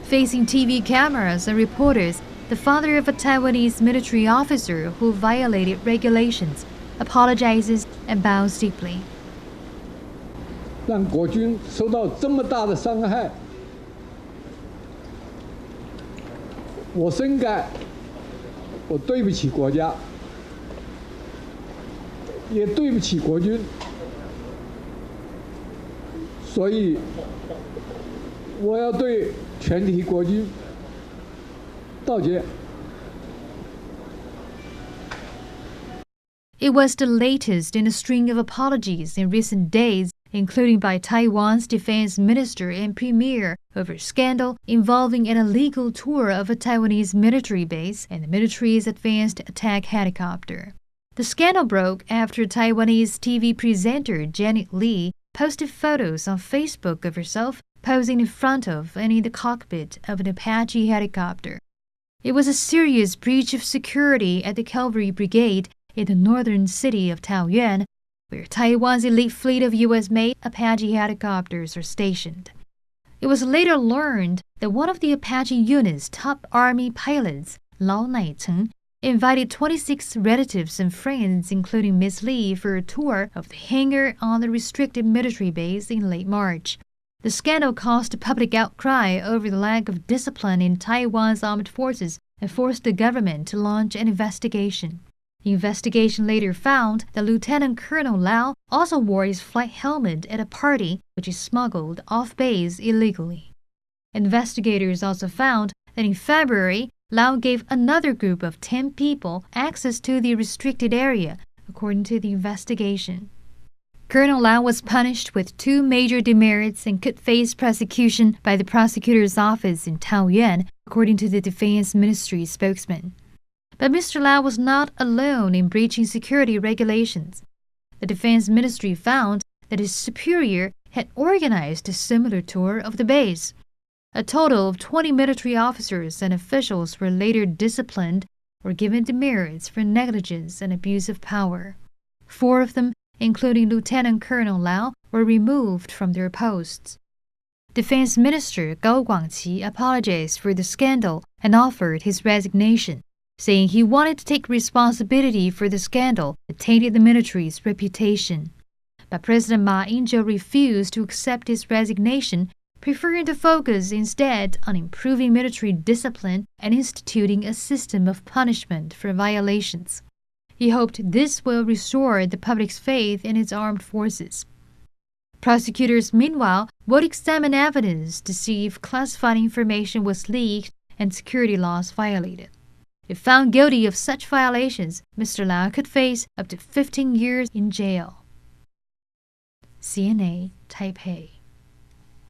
Facing TV cameras and reporters, the father of a Taiwanese military officer who violated regulations apologizes and bows deeply. 让国军受到这么大的伤害，我深感我对不起国家，也对不起国军，所以我要对全体国军道歉。 It was the latest in a string of apologies in recent days, including by Taiwan's defense minister and premier over scandal involving an illegal tour of a Taiwanese military base and the military's advanced attack helicopter. The scandal broke after Taiwanese TV presenter Janet Lee posted photos on Facebook of herself posing in front of and in the cockpit of an Apache helicopter. It was a serious breach of security at the Cavalry Brigade in the northern city of Taoyuan, where Taiwan's elite fleet of U.S.-made Apache helicopters are stationed. It was later learned that one of the Apache unit's top Army pilots, Lao Naicheng, invited 26 relatives and friends, including Ms. Lee, for a tour of the hangar on the restricted military base in late March. The scandal caused a public outcry over the lack of discipline in Taiwan's armed forces and forced the government to launch an investigation. The investigation later found that Lieutenant Colonel Lau also wore his flight helmet at a party which he smuggled off base illegally. Investigators also found that in February, Lau gave another group of 10 people access to the restricted area, according to the investigation. Colonel Lau was punished with 2 major demerits and could face prosecution by the prosecutor's office in Taoyuan, according to the Defense Ministry spokesman. But Mr. Lau was not alone in breaching security regulations. The Defense Ministry found that his superior had organized a similar tour of the base. A total of 20 military officers and officials were later disciplined or given demerits for negligence and abuse of power. 4 of them, including Lieutenant Colonel Lau, were removed from their posts. Defense Minister Gao Guangqi apologized for the scandal and offered his resignation, saying he wanted to take responsibility for the scandal that tainted the military's reputation. But President Ma Ying-jeou refused to accept his resignation, preferring to focus instead on improving military discipline and instituting a system of punishment for violations. He hoped this will restore the public's faith in its armed forces. Prosecutors, meanwhile, would examine evidence to see if classified information was leaked and security laws violated. If found guilty of such violations, Mr. Lau could face up to 15 years in jail. CNA, Taipei.